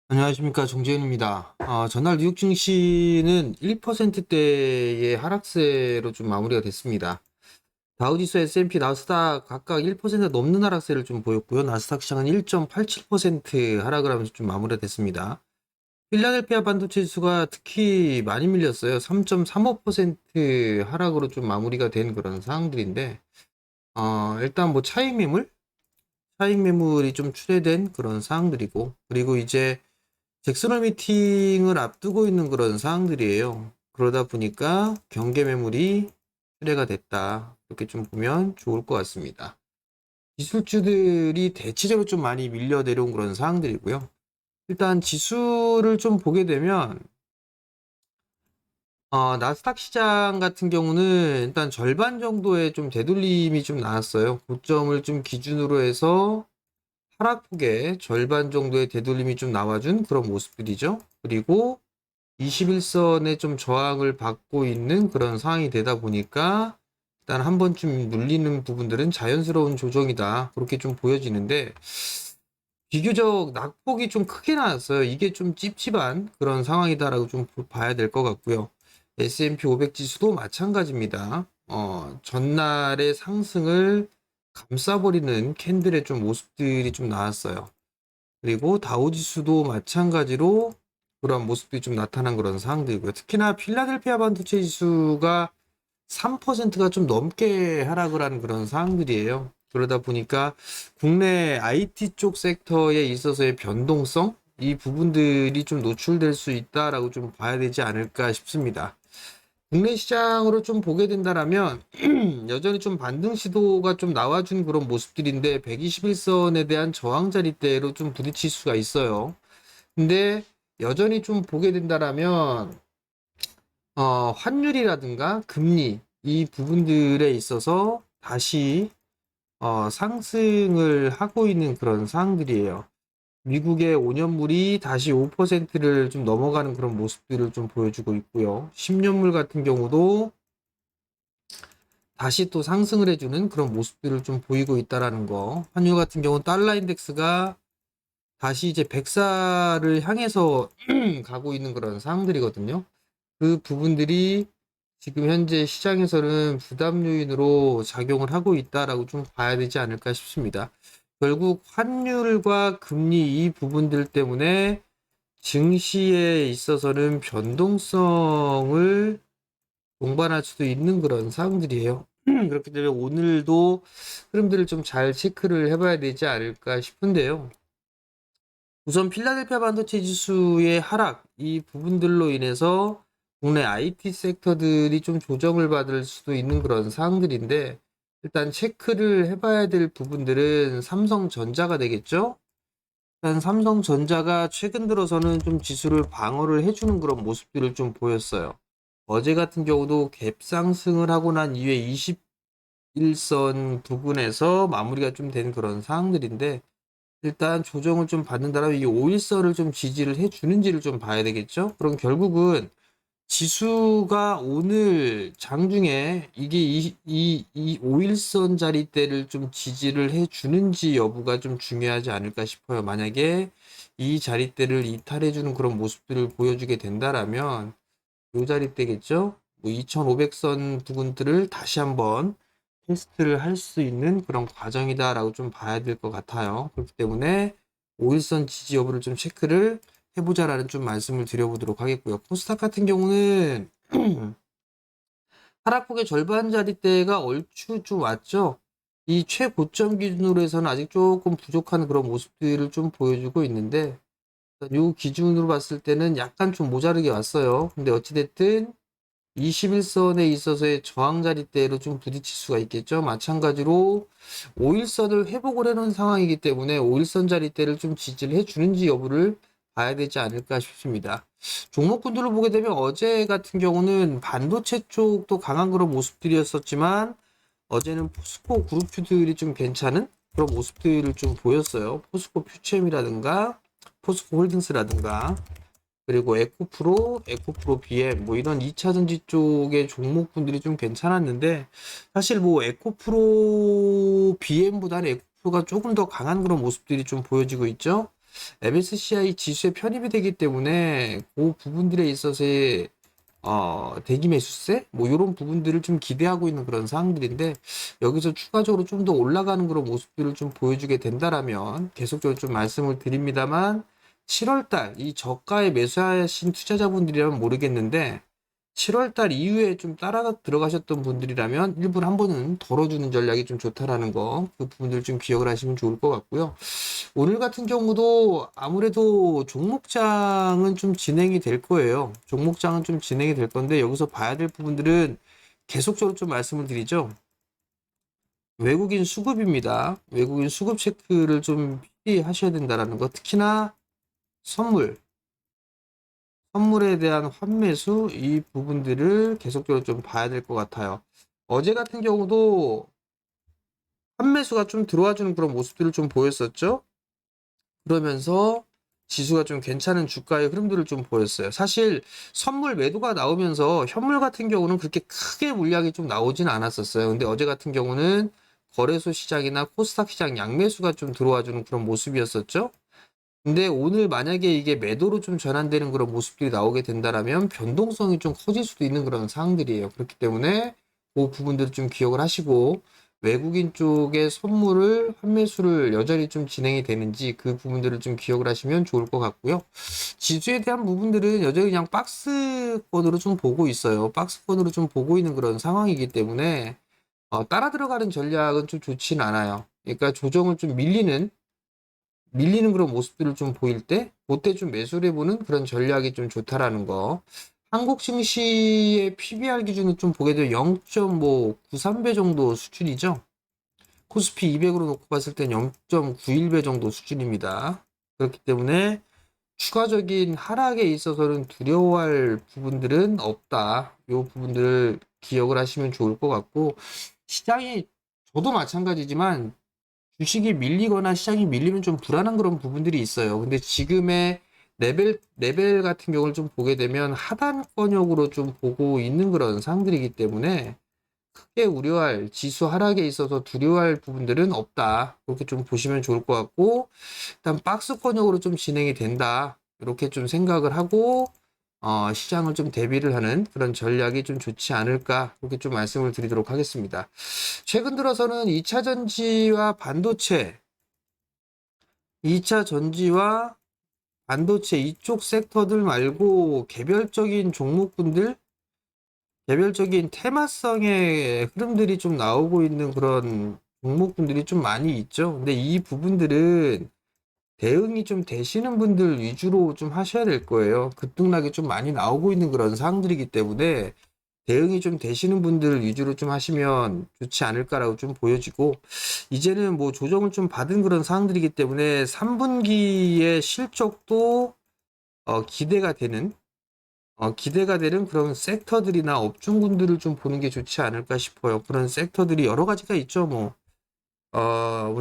안녕하십니까, 정재윤입니다. 전날 뉴욕 증시는 1%대의 하락세로 좀 마무리가 됐습니다. 다우지수, S&P, 나스닥 각각 1% 넘는 하락세를 좀 보였고요. 나스닥 시장은 1.87% 하락을 하면서 좀 마무리가 됐습니다. 필라델피아 반도체 지수가 특히 많이 밀렸어요. 3.35% 하락으로 좀 마무리가 된 그런 상황들인데, 일단 뭐 차익 매물이 좀 출회된 그런 상황들이고, 그리고 이제 잭슨홀 미팅을 앞두고 있는 그런 사항들이에요. 그러다 보니까 경계 매물이 출회가 됐다. 이렇게 좀 보면 좋을 것 같습니다. 기술주들이 대체적으로 좀 많이 밀려 내려온 그런 사항들이고요. 일단 지수를 좀 보게 되면 나스닥 시장 같은 경우는 일단 절반 정도의 좀 되돌림이 좀 나왔어요. 고점을 좀 기준으로 해서 하락폭의 절반 정도의 되돌림이 좀 나와준 그런 모습들이죠. 그리고 21선에 좀 저항을 받고 있는 그런 상황이 되다 보니까 일단 한 번쯤 눌리는 부분들은 자연스러운 조정이다. 그렇게 좀 보여지는데 비교적 낙폭이 좀 크게 나왔어요. 이게 좀 찝찝한 그런 상황이다라고 좀 봐야 될 것 같고요. S&P 500 지수도 마찬가지입니다. 전날의 상승을 감싸버리는 캔들의 좀 모습들이 좀 나왔어요. 그리고 다우지수도 마찬가지로 그런 모습들이 좀 나타난 그런 상황들이고요. 특히나 필라델피아 반도체 지수가 3%가 좀 넘게 하락을 하는 그런 상황들이에요. 그러다 보니까 국내 IT 쪽 섹터에 있어서의 변동성, 이 부분들이 좀 노출될 수 있다라고 좀 봐야 되지 않을까 싶습니다. 국내 시장으로 좀 보게 된다라면 여전히 좀 반등 시도가 좀 나와준 그런 모습들인데 121선에 대한 저항 자리대로 좀 부딪힐 수가 있어요. 근데 여전히 좀 보게 된다라면 환율이라든가 금리 이 부분들에 있어서 다시 상승을 하고 있는 그런 상황들이에요. 미국의 5년물이 다시 5%를 좀 넘어가는 그런 모습들을 좀 보여주고 있고요. 10년물 같은 경우도 다시 또 상승을 해주는 그런 모습들을 좀 보이고 있다라는 거. 환율 같은 경우는 달러 인덱스가 다시 이제 104를 향해서 가고 있는 그런 상황들이거든요. 그 부분들이 지금 현재 시장에서는 부담 요인으로 작용을 하고 있다라고 좀 봐야 되지 않을까 싶습니다. 결국 환율과 금리 이 부분들 때문에 증시에 있어서는 변동성을 동반할 수도 있는 그런 상황들이에요. 그렇기 때문에 오늘도 흐름들을 좀 잘 체크를 해봐야 되지 않을까 싶은데요. 우선 필라델피아 반도체 지수의 하락, 이 부분들로 인해서 국내 IT 섹터들이 좀 조정을 받을 수도 있는 그런 사항들인데, 일단 체크를 해봐야 될 부분들은 삼성전자가 되겠죠? 일단 삼성전자가 최근 들어서는 좀 지수를 방어를 해주는 그런 모습들을 좀 보였어요. 어제 같은 경우도 갭 상승을 하고 난 이후에 21선 부근에서 마무리가 좀 된 그런 상황들인데, 일단 조정을 좀 받는다면 이 5일선을 좀 지지를 해주는지를 좀 봐야 되겠죠? 그럼 결국은 지수가 오늘 장중에 이게 이 5일선 자리대를 좀 지지를 해주는지 여부가 좀 중요하지 않을까 싶어요. 만약에 이 자리대를 이탈해주는 그런 모습들을 보여주게 된다라면 요 자리대겠죠? 뭐 2500선 부분들을 다시 한번 테스트를 할 수 있는 그런 과정이다라고 좀 봐야 될 것 같아요. 그렇기 때문에 5일선 지지 여부를 좀 체크를 해보자라는 좀 말씀을 드려보도록 하겠고요. 코스닥 같은 경우는 하락폭의 절반 자리대가 얼추 좀 왔죠. 이 최고점 기준으로 해서는 아직 조금 부족한 그런 모습들을 좀 보여주고 있는데 이 기준으로 봤을 때는 약간 좀 모자르게 왔어요. 근데 어찌됐든 21선에 있어서의 저항 자리대로 좀 부딪힐 수가 있겠죠. 마찬가지로 5일선을 회복을 해놓은 상황이기 때문에 5일선 자리대를 좀 지지를 해주는지 여부를 봐야 되지 않을까 싶습니다. 종목군들을 보게 되면 어제 같은 경우는 반도체 쪽도 강한 그런 모습들이었었지만 어제는 포스코 그룹주들이 좀 괜찮은 그런 모습들을 좀 보였어요. 포스코 퓨처엠이라든가 포스코 홀딩스라든가 그리고 에코프로 BM 뭐 이런 2차전지 쪽의 종목군들이 좀 괜찮았는데 사실 뭐 에코프로 BM보다는 에코프로가 조금 더 강한 그런 모습들이 좀 보여지고 있죠. MSCI 지수에 편입이 되기 때문에 그 부분들에 있어서의 대기 매수세 뭐 이런 부분들을 좀 기대하고 있는 그런 사항들인데, 여기서 추가적으로 좀 더 올라가는 그런 모습들을 좀 보여주게 된다라면 계속적으로 좀 말씀을 드립니다만, 7월달 이 저가에 매수하신 투자자분들이라면 모르겠는데 7월달 이후에 좀 따라 들어가셨던 분들이라면 일부러 한 번은 덜어주는 전략이 좀 좋다라는 거, 그 부분들 좀 기억을 하시면 좋을 것 같고요. 오늘 같은 경우도 아무래도 종목장은 좀 진행이 될 거예요. 종목장은 좀 진행이 될 건데, 여기서 봐야 될 부분들은 계속적으로 좀 말씀을 드리죠. 외국인 수급입니다. 외국인 수급 체크를 좀 필히 하셔야 된다라는 거. 특히나 선물에 대한 환매수 이 부분들을 계속적으로 좀 봐야 될 것 같아요. 어제 같은 경우도 환매수가 좀 들어와 주는 그런 모습들을 좀 보였었죠. 그러면서 지수가 좀 괜찮은 주가의 흐름들을 좀 보였어요. 사실 선물 매도가 나오면서 현물 같은 경우는 그렇게 크게 물량이 좀 나오진 않았었어요. 근데 어제 같은 경우는 거래소 시장이나 코스닥 시장 양매수가 좀 들어와 주는 그런 모습이었었죠. 근데 오늘 만약에 이게 매도로 좀 전환되는 그런 모습들이 나오게 된다라면 변동성이 좀 커질 수도 있는 그런 상황들이에요. 그렇기 때문에 그 부분들을 좀 기억을 하시고, 외국인 쪽의 선물을 환매수를 여전히 좀 진행이 되는지 그 부분들을 좀 기억을 하시면 좋을 것 같고요. 지수에 대한 부분들은 여전히 그냥 박스권으로 좀 보고 있어요. 박스권으로 좀 보고 있는 그런 상황이기 때문에 따라 들어가는 전략은 좀 좋지는 않아요. 그러니까 조정을 좀 밀리는 그런 모습들을 좀 보일 때 그때 좀 매수를 해보는 그런 전략이 좀 좋다라는 거. 한국 증시의 PBR 기준을 좀 보게 되면 0.93배 정도 수준이죠. 코스피 200으로 놓고 봤을 땐 0.91배 정도 수준입니다. 그렇기 때문에 추가적인 하락에 있어서는 두려워할 부분들은 없다. 이 부분들을 기억을 하시면 좋을 것 같고, 시장이, 저도 마찬가지지만 주식이 밀리거나 시장이 밀리면 좀 불안한 그런 부분들이 있어요. 근데 지금의 레벨 같은 경우를 좀 보게 되면 하단권역으로 좀 보고 있는 그런 상황들이기 때문에 크게 우려할, 지수 하락에 있어서 두려워할 부분들은 없다. 그렇게 좀 보시면 좋을 것 같고, 일단 박스권역으로 좀 진행이 된다. 이렇게 좀 생각을 하고 시장을 좀 대비를 하는 그런 전략이 좀 좋지 않을까, 그렇게 좀 말씀을 드리도록 하겠습니다. 최근 들어서는 2차 전지와 반도체 이쪽 섹터들 말고 개별적인 종목군들, 개별적인 테마성의 흐름들이 좀 나오고 있는 그런 종목군들이 좀 많이 있죠. 근데 이 부분들은 대응이 좀 되시는 분들 위주로 좀 하셔야 될 거예요. 급등락이 좀 많이 나오고 있는 그런 상황들이기 때문에 대응이 좀 되시는 분들 위주로 좀 하시면 좋지 않을까라고 좀 보여지고, 이제는 뭐 조정을 좀 받은 그런 상황들이기 때문에 3분기의 실적도 기대가 되는 그런 섹터들이나 업종군들을 좀 보는 게 좋지 않을까 싶어요. 그런 섹터들이 여러 가지가 있죠. 뭐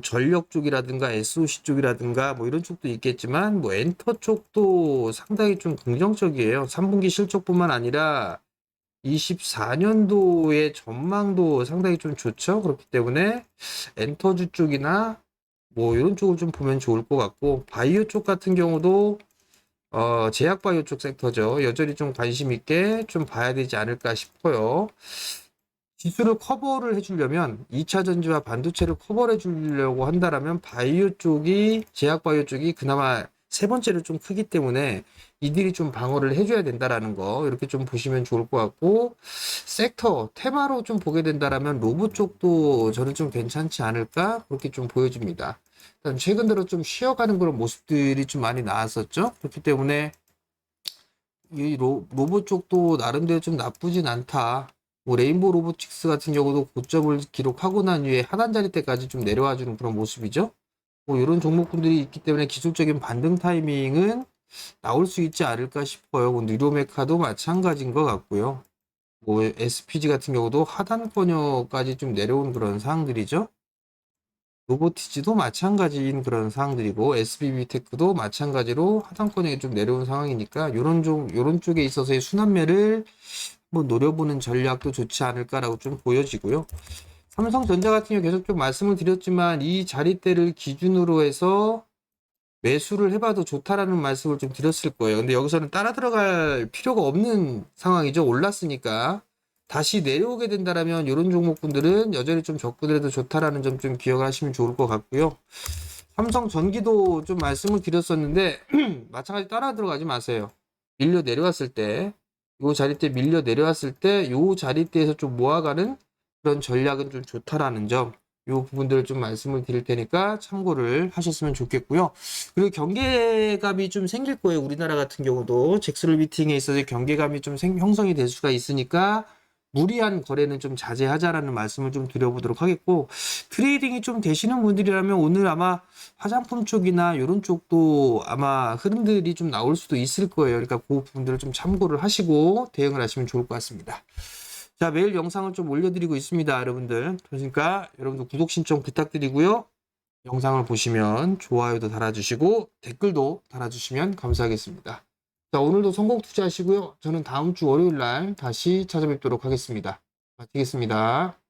전력 쪽이라든가 SOC 쪽이라든가 뭐 이런 쪽도 있겠지만, 뭐 엔터 쪽도 상당히 좀 긍정적이에요. 3분기 실적뿐만 아니라 24년도의 전망도 상당히 좀 좋죠. 그렇기 때문에 엔터주 쪽이나 뭐 이런 쪽을 좀 보면 좋을 것 같고, 바이오 쪽 같은 경우도 제약 바이오 쪽 섹터죠. 여전히 좀 관심 있게 좀 봐야 되지 않을까 싶어요. 지수를 커버를 해주려면 2차 전지와 반도체를 커버를 해주려고 한다라면 제약 바이오 쪽이 그나마 세 번째로 좀 크기 때문에 이들이 좀 방어를 해줘야 된다라는 거, 이렇게 좀 보시면 좋을 것 같고, 섹터 테마로 좀 보게 된다라면 로봇 쪽도 저는 좀 괜찮지 않을까, 그렇게 좀 보여집니다. 일단 최근 들어 좀 쉬어가는 그런 모습들이 좀 많이 나왔었죠. 그렇기 때문에 이 로봇 쪽도 나름대로 좀 나쁘진 않다. 뭐 레인보우 로보틱스 같은 경우도 고점을 기록하고 난 후에 하단 자리 때까지 좀 내려와 주는 그런 모습이죠. 뭐 이런 종목군들이 있기 때문에 기술적인 반등 타이밍은 나올 수 있지 않을까 싶어요. 뭐 뉴로메카도 마찬가지인 것 같고요. 뭐 SPG 같은 경우도 하단권역까지 좀 내려온 그런 상황들이죠. 로보티지도 마찬가지인 그런 상황들이고, SBB테크도 마찬가지로 하단권역에 좀 내려온 상황이니까 요런 쪽에 있어서의 순환매를 뭐 노려보는 전략도 좋지 않을까라고 좀 보여지고요. 삼성전자 같은 경우 계속 좀 말씀을 드렸지만 이 자리대를 기준으로 해서 매수를 해봐도 좋다라는 말씀을 좀 드렸을 거예요. 근데 여기서는 따라 들어갈 필요가 없는 상황이죠. 올랐으니까. 다시 내려오게 된다라면 이런 종목분들은 여전히 좀 접근을 해도 좋다라는 점 좀 기억을 하시면 좋을 것 같고요. 삼성전기도 좀 말씀을 드렸었는데 마찬가지 따라 들어가지 마세요. 밀려 내려왔을 때, 요 자리대 밀려 내려왔을 때, 요 자리대에서 좀 모아가는 그런 전략은 좀 좋다라는 점, 요 부분들을 좀 말씀을 드릴 테니까 참고를 하셨으면 좋겠고요. 그리고 경계감이 좀 생길 거예요. 우리나라 같은 경우도 잭스홀 미팅에 있어서 경계감이 좀 형성이 될 수가 있으니까 무리한 거래는 좀 자제하자라는 말씀을 좀 드려보도록 하겠고, 트레이딩이 좀 되시는 분들이라면 오늘 아마 화장품 쪽이나 이런 쪽도 아마 흐름들이 좀 나올 수도 있을 거예요. 그러니까 그 부분들을 좀 참고를 하시고 대응을 하시면 좋을 것 같습니다. 자, 매일 영상을 좀 올려드리고 있습니다, 여러분들. 그러니까 여러분들 구독 신청 부탁드리고요. 영상을 보시면 좋아요도 달아주시고 댓글도 달아주시면 감사하겠습니다. 자, 오늘도 성공 투자하시고요. 저는 다음 주 월요일 날 다시 찾아뵙도록 하겠습니다. 마치겠습니다.